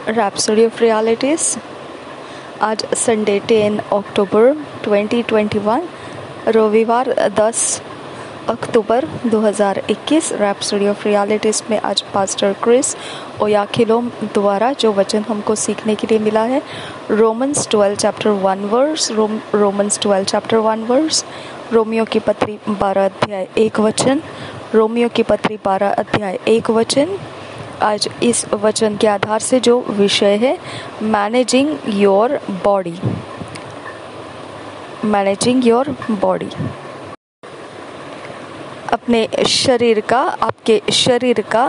Rhapsody of realities. आज Sunday 10 अक्टूबर 2021, रविवार 10 अक्टूबर 2021। Rhapsody of realities में आज पास्टर क्रिस ओयाखिलोम द्वारा जो वचन हमको सीखने के लिए मिला है, Romans 12 chapter 1 verse, Romans 12 chapter 1 verse, रोमियो की पत्री 12 अध्याय 1 वचन, रोमियो की पत्री 12 अध्याय 1 वचन। आज इस वचन के आधार से जो विषय है, managing your body, managing your body, अपने शरीर का, आपके शरीर का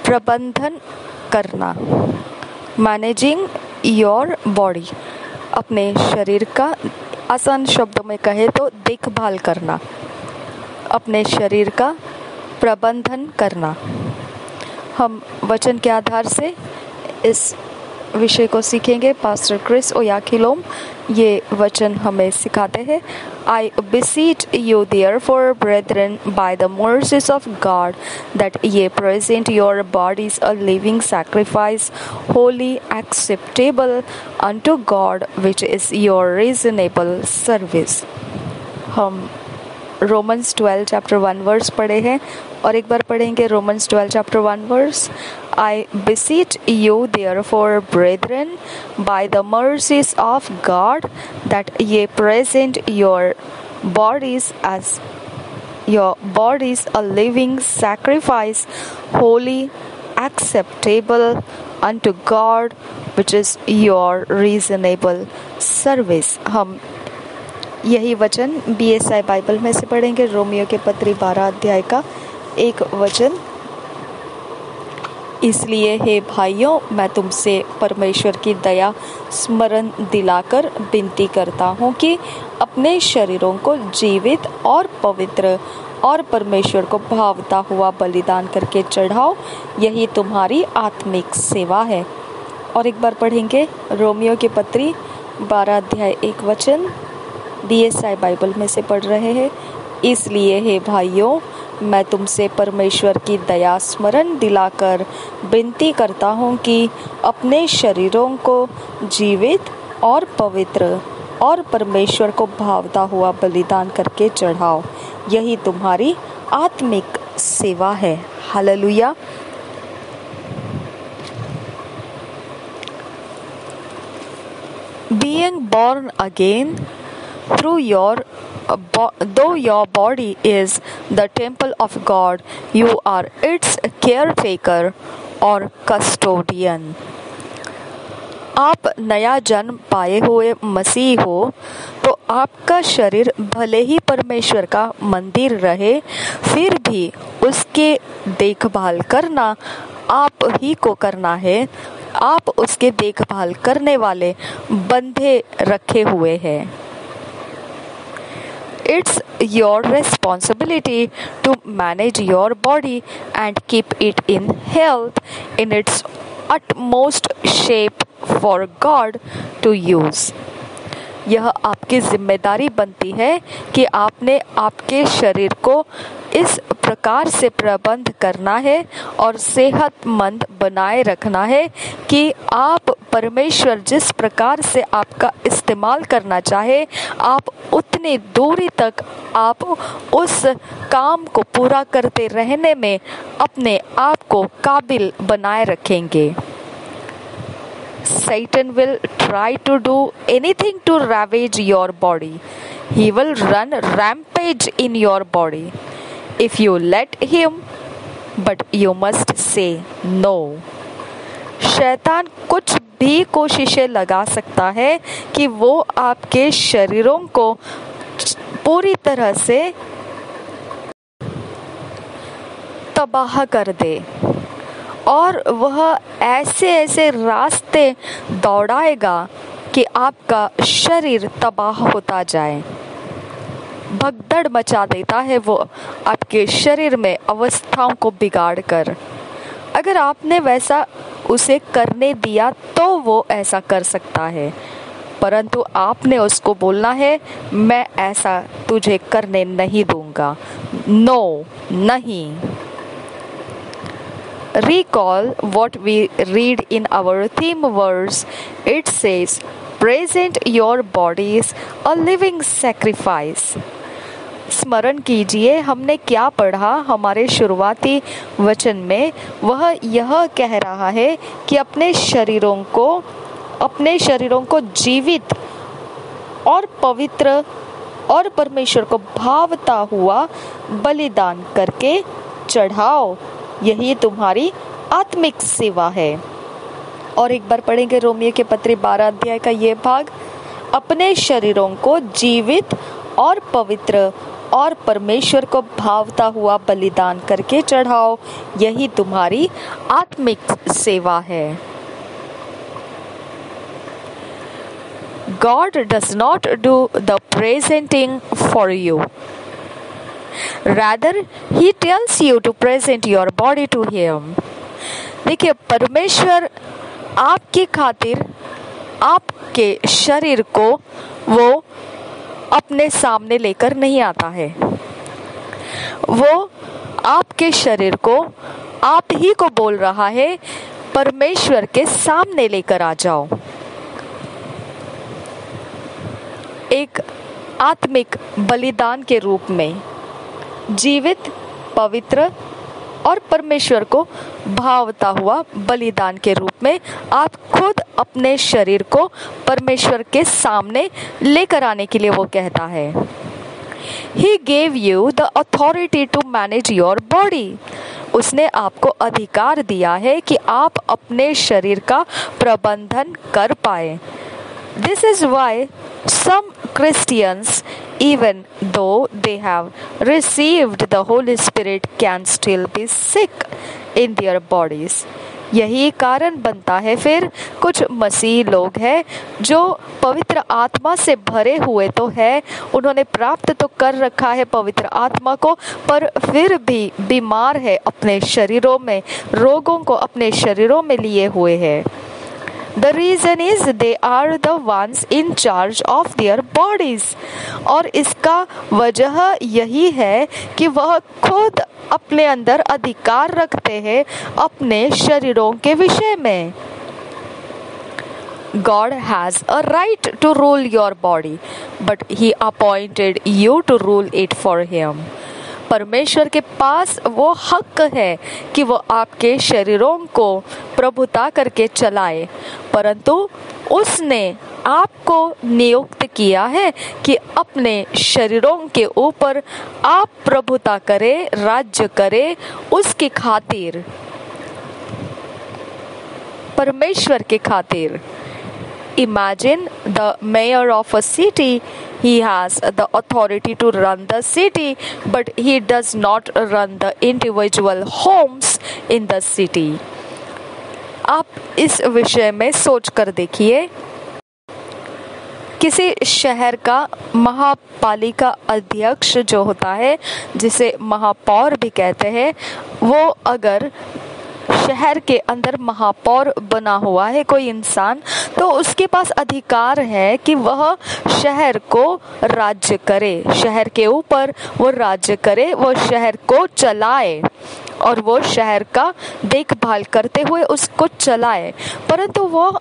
प्रबंधन करना। मैनेजिंग योर बॉडी, अपने शरीर का, आसान शब्दों में कहे तो देखभाल करना, अपने शरीर का प्रबंधन करना। हम वचन के आधार से इस विषय को सीखेंगे। पास्टर क्रिस ओयाखिलोम ये वचन हमें सिखाते हैं। I beseech you therefore, brethren, by the mercies of God, that ye present your bodies a living sacrifice, holy, acceptable unto God, which is your reasonable service। हम रोमन्स 12 चैप्टर 1 वर्स पढ़े हैं और एक बार पढ़ेंगे Romans 12 chapter 1 verse. I beseech you therefore, brethren, by the mercies of God, that ye present your bodies a living sacrifice, holy, acceptable unto God, which is your reasonable service। हम यही वचन BSI Bible में से पढ़ेंगे। Romeo के पत्री 12 अध्याय का 1 वचन। इसलिए हे भाइयों, मैं तुमसे परमेश्वर की दया स्मरण दिलाकर विनती करता हूँ कि अपने शरीरों को जीवित और पवित्र और परमेश्वर को भावता हुआ बलिदान करके चढ़ाओ, यही तुम्हारी आत्मिक सेवा है। और एक बार पढ़ेंगे रोमियो की पत्री 12 अध्याय 1 वचन, BSI बाइबल में से पढ़ रहे हैं। इसलिए हे भाइयों, मैं तुमसे परमेश्वर की दया स्मरण दिलाकर विनती करता हूँ कि अपने शरीरों को जीवित और पवित्र और परमेश्वर को भावता हुआ बलिदान करके चढ़ाओ, यही तुम्हारी आत्मिक सेवा है। Hallelujah. Being born again through though your body is the temple of God, you are its caretaker or custodian। आप नया जन्म पाए हुए मसीह हो तो आपका शरीर भले ही परमेश्वर का मंदिर रहे, फिर भी उसके देखभाल करना आप ही को करना है। आप उसके देखभाल करने वाले बंधे रखे हुए हैं। It's your responsibility to manage your body and keep it in health in its utmost shape for God to use। यह आपकी जिम्मेदारी बनती है कि आपने आपके शरीर को इस प्रकार से प्रबंध करना है और सेहतमंद बनाए रखना है कि आप परमेश्वर जिस प्रकार से आपका इस्तेमाल करना चाहे, आप उतनी दूरी तक आप उस काम को पूरा करते रहने में अपने आप को काबिल बनाए रखेंगे। Satan will try to do anything to ravage your body. He will run rampage in your body if you let him, but you must say no। शैतान कुछ भी कोशिशें लगा सकता है कि वो आपके शरीरों को पूरी तरह से तबाह कर दे और वह ऐसे ऐसे रास्ते दौड़ाएगा कि आपका शरीर तबाह होता जाए। भगदड़ मचा देता है वो आपके शरीर में अवस्थाओं को बिगाड़ कर। अगर आपने वैसा उसे करने दिया तो वो ऐसा कर सकता है, परंतु आपने उसको बोलना है, मैं ऐसा तुझे करने नहीं दूंगा। नो, नहीं। recall what we read in our theme verse. It says, present your bodies a living sacrifice. स्मरण कीजिए हमने क्या पढ़ा हमारे शुरुआती वचन में। वह यह कह रहा है कि अपने शरीरों को जीवित और पवित्र और परमेश्वर को भावता हुआ बलिदान करके चढ़ाओ, यही तुम्हारी आत्मिक सेवा है। और एक बार पढ़ेंगे रोमियो के पत्री 12 अध्याय का ये भाग। अपने शरीरों को जीवित और पवित्र और परमेश्वर को भावता हुआ बलिदान करके चढ़ाओ, यही तुम्हारी आत्मिक सेवा है। God does not do the presenting for you. Rather, He tells you to present your body to Him. देखिए, परमेश्वर आपके खातिर आपके शरीर को वो अपने सामने लेकर नहीं आता है। वो आपके शरीर को आप ही को बोल रहा है, परमेश्वर के सामने लेकर आ जाओ। एक आत्मिक बलिदान के रूप में, जीवित, पवित्र और परमेश्वर को भावता हुआ बलिदान के रूप में आप खुद अपने शरीर को परमेश्वर के सामने लेकर आने के लिए वो कहता है। He gave you the authority to manage your body. उसने आपको अधिकार दिया है कि आप अपने शरीर का प्रबंधन कर पाए। This is why some Christians, even though they have received the Holy Spirit, can still be sick in their bodies. यही कारण बनता है फिर कुछ मसीह लोग हैं जो पवित्र आत्मा से भरे हुए तो है, उन्होंने प्राप्त तो कर रखा है पवित्र आत्मा को, पर फिर भी बीमार है, अपने शरीरों में रोगों को अपने शरीरों में लिए हुए हैं। The reason is they are the ones in charge of their bodies. और इसका वजह यही है कि वह खुद अपने अंदर अधिकार रखते हैं अपने शरीरों के विषय में। God has a right to rule your body, but He appointed you to rule it for Him. परमेश्वर के पास वो हक है कि वो आपके शरीरों को प्रभुता करके चलाए, परंतु उसने आपको नियुक्त किया है कि अपने शरीरों के ऊपर आप प्रभुता करें, राज्य करें उसकी खातिर, परमेश्वर के खातिर। Imagine the mayor of a city. He has the authority to run the city, but he does not run the individual homes in the city. आप इस विषय में सोच कर देखिए, किसी शहर का महापालिका अध्यक्ष जो होता है, जिसे महापौर भी कहते हैं, वो अगर शहर के अंदर महापौर बना हुआ है कोई इंसान, तो उसके पास अधिकार है कि वह शहर को राज्य करे, शहर के ऊपर वो राज्य करे, वो शहर को चलाए और वो शहर का देखभाल करते हुए उसको चलाए। परंतु वो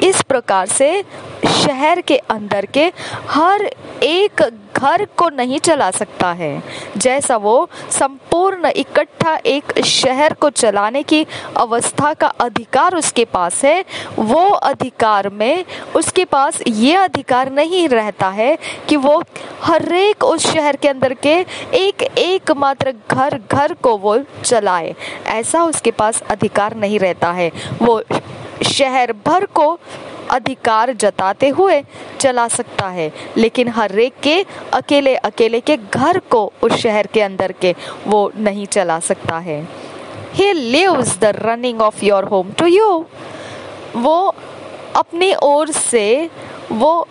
इस प्रकार से शहर के अंदर के हर एक घर को नहीं चला सकता है, जैसा वो संपूर्ण इकट्ठा एक शहर को चलाने की अवस्था का अधिकार उसके पास है। वो अधिकार में उसके पास ये अधिकार नहीं रहता है कि वो हर एक उस शहर के अंदर के एक एक मात्र घर घर को वो चलाए, ऐसा उसके पास अधिकार नहीं रहता है। वो शहर भर को अधिकार जताते हुए चला सकता है, लेकिन हर एक के अकेले अकेले के घर को उस शहर के अंदर के वो नहीं चला सकता है। He leaves the running of your home to you. वो अपनी ओर से वो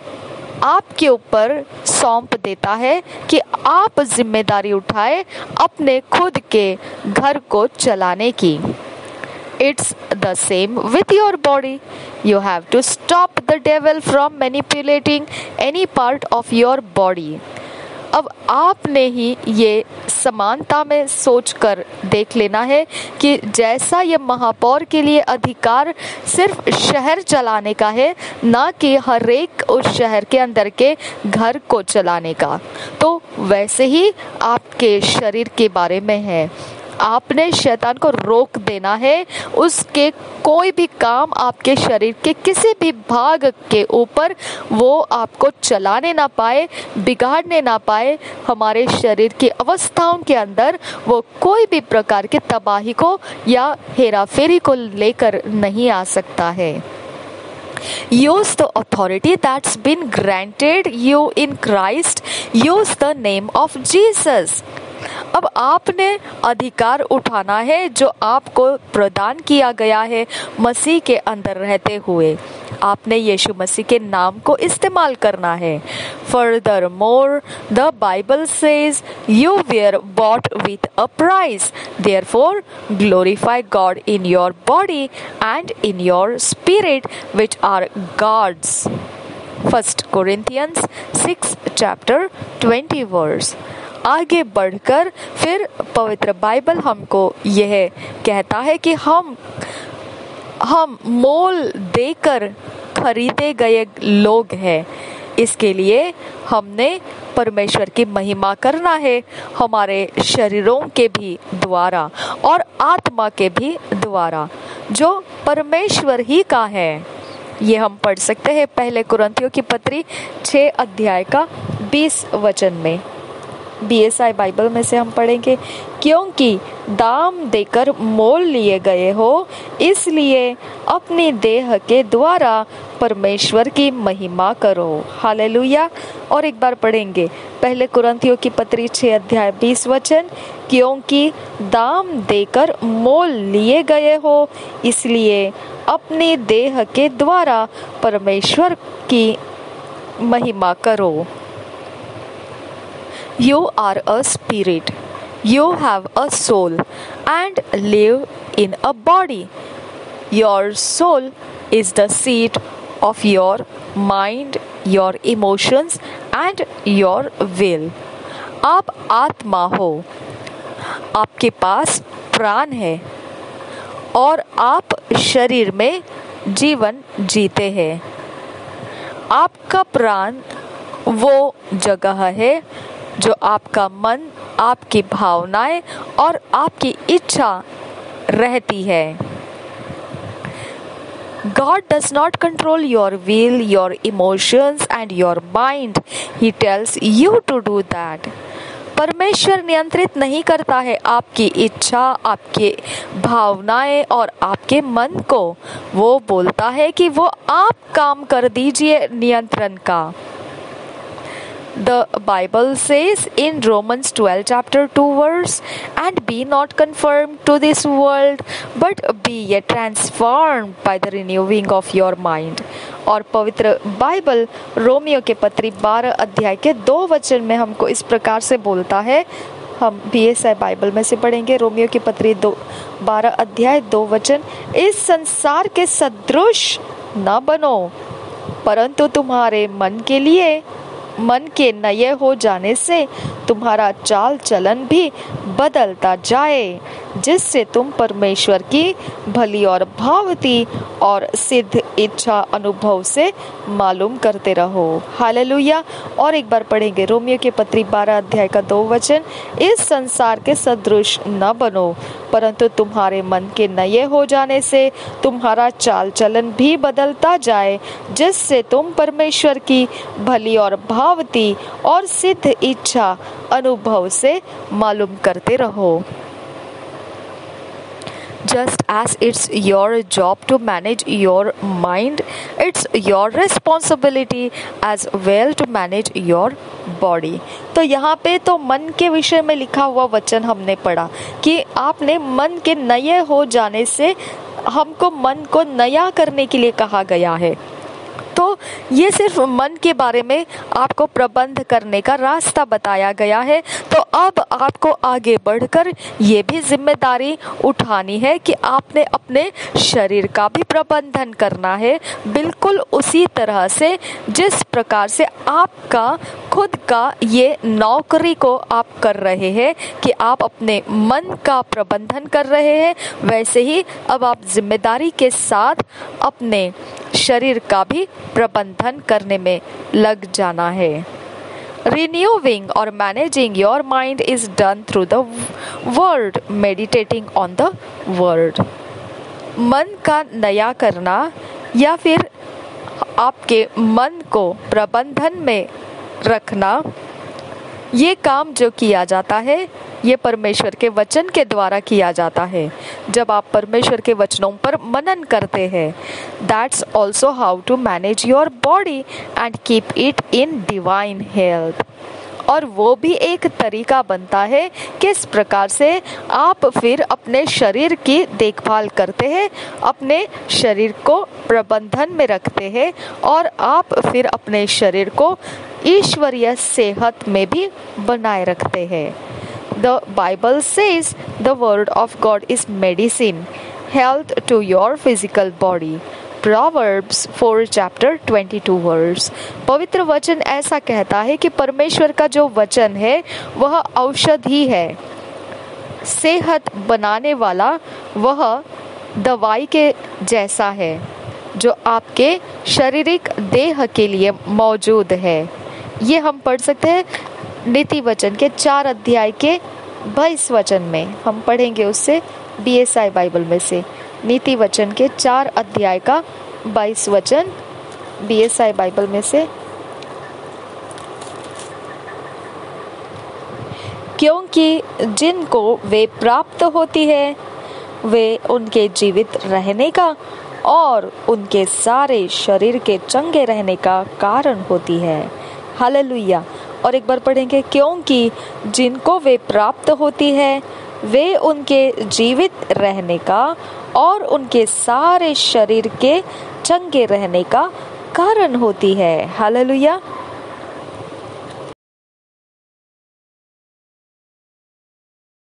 आपके ऊपर सौंप देता है कि आप जिम्मेदारी उठाए अपने खुद के घर को चलाने की। It's the same with your body. You have to stop the devil from manipulating any part of your body. अब आपने ही ये समानता में सोचकर देख लेना है कि जैसा ये महापौर के लिए अधिकार सिर्फ शहर चलाने का है, ना कि हर एक उस शहर के अंदर के घर को चलाने का, तो वैसे ही आपके शरीर के बारे में है। आपने शैतान को रोक देना है, उसके कोई भी काम आपके शरीर के किसी भी भाग के ऊपर वो आपको चलाने ना पाए, बिगाड़ने ना पाए। हमारे शरीर की अवस्थाओं के अंदर वो कोई भी प्रकार की तबाही को या हेराफेरी को लेकर नहीं आ सकता है। Use the authority that's been granted you in Christ. Use the name of Jesus. अब आपने अधिकार उठाना है जो आपको प्रदान किया गया है मसीह के अंदर रहते हुए। आपने यीशु मसीह के नाम को इस्तेमाल करना है। Furthermore, the Bible says you were bought with a price. Therefore, glorify God in your body and in your spirit, which are God's. 1 Corinthians 6 chapter 20 verse. आगे बढ़कर फिर पवित्र बाइबल हमको यह कहता है कि हम मोल देकर खरीदे गए लोग हैं। इसके लिए हमने परमेश्वर की महिमा करना है, हमारे शरीरों के भी द्वारा और आत्मा के भी द्वारा, जो परमेश्वर ही का है। ये हम पढ़ सकते हैं पहले कुरिन्थियों की पत्री 6 अध्याय का 20 वचन में। BSI बाइबल में से हम पढ़ेंगे, क्योंकि दाम देकर मोल लिए गए हो, इसलिए अपनी देह के द्वारा परमेश्वर की महिमा करो। हालेलुया। और एक बार पढ़ेंगे पहले कुरिन्थियों की पत्री 6 अध्याय 20 वचन, क्योंकि दाम देकर मोल लिए गए हो, इसलिए अपनी देह के द्वारा परमेश्वर की महिमा करो। You are a spirit. You have a soul and live in a body. Your soul is the seat of your mind, your emotions and your will. आप आत्मा हो, आपके पास प्राण है और आप शरीर में जीवन जीते हैं। आपका प्राण वो जगह है जो आपका मन, आपकी भावनाएं और आपकी इच्छा रहती है। God does not control your will, your emotions and your mind. He tells you to do that. परमेश्वर नियंत्रित नहीं करता है आपकी इच्छा, आपके भावनाएं और आपके मन को। वो बोलता है कि वो आप काम कर दीजिए नियंत्रण का। The Bible says in Romans 12 chapter 2 verse, and be not conformed to this world, but be ye transformed by the renewing of your mind. और पवित्र बाइबल रोमियो के पत्री 12 अध्याय के 2 वचन में हमको इस प्रकार से बोलता है। हम BSI बाइबल में से पढ़ेंगे रोमियो की पत्री 12 अध्याय 2 वचन, इस संसार के सदृश न बनो, परंतु तुम्हारे मन के नए हो जाने से तुम्हारा चाल चलन भी बदलता जाए, जिससे तुम परमेश्वर की भली और भावती और सिद्ध इच्छा अनुभव से मालूम करते रहो। हालेलुया। और एक बार पढ़ेंगे रोमियो की पत्री 12 अध्याय का 2 वचन, इस संसार के सदृश न बनो, परंतु तुम्हारे मन के नए हो जाने से तुम्हारा चाल चलन भी बदलता जाए, जिससे तुम परमेश्वर की भली और भावती और सिद्ध इच्छा अनुभव से मालूम करते रहो। Just as it's your job to manage your mind, it's your responsibility as well to manage your body. तो यहाँ पे तो मन के विषय में लिखा हुआ वचन हमने पढ़ा कि आपने मन के नए हो जाने से हमको मन को नया करने के लिए कहा गया है। तो ये सिर्फ मन के बारे में आपको प्रबंध करने का रास्ता बताया गया है। तो अब आपको आगे बढ़कर ये भी जिम्मेदारी उठानी है कि आपने अपने शरीर का भी प्रबंधन करना है, बिल्कुल उसी तरह से जिस प्रकार से आपका खुद का ये नौकरी को आप कर रहे हैं कि आप अपने मन का प्रबंधन कर रहे हैं, वैसे ही अब आप जिम्मेदारी के साथ अपने शरीर का भी प्रबंधन करने में लग जाना है। Renewing or managing your mind is done through the word, meditating on the word. मन का नया करना या फिर आपके मन को प्रबंधन में रखना, ये काम जो किया जाता है ये परमेश्वर के वचन के द्वारा किया जाता है। जब आप परमेश्वर के वचनों पर मनन करते हैं, that's also how to manage your body and keep it in divine health. और वो भी एक तरीका बनता है किस प्रकार से आप फिर अपने शरीर की देखभाल करते हैं, अपने शरीर को प्रबंधन में रखते हैं और आप फिर अपने शरीर को ईश्वरीय सेहत में भी बनाए रखते हैं। The Bible says the word of God is medicine, health to your physical body. Proverbs 4 chapter 22 verse. पवित्र वचन ऐसा कहता है कि परमेश्वर का जो वचन है वह औषधि है, सेहत बनाने वाला, वह दवाई के जैसा है जो आपके शारीरिक देह के लिए मौजूद है। ये हम पढ़ सकते हैं नीति वचन के 4 अध्याय के 22 वचन में। हम पढ़ेंगे उससे BSI बाइबल में से नीति वचन के 4 अध्याय का 22 वचन BSI बाइबल में से। क्योंकि जिनको वे प्राप्त होती है वे उनके जीवित रहने का और उनके सारे शरीर के चंगे रहने का कारण होती है। हालेलुया। और एक बार पढ़ेंगे, क्योंकि जिनको वे प्राप्त होती है वे उनके जीवित रहने का और उनके सारे शरीर के चंगे रहने का कारण होती है। हालेलुया।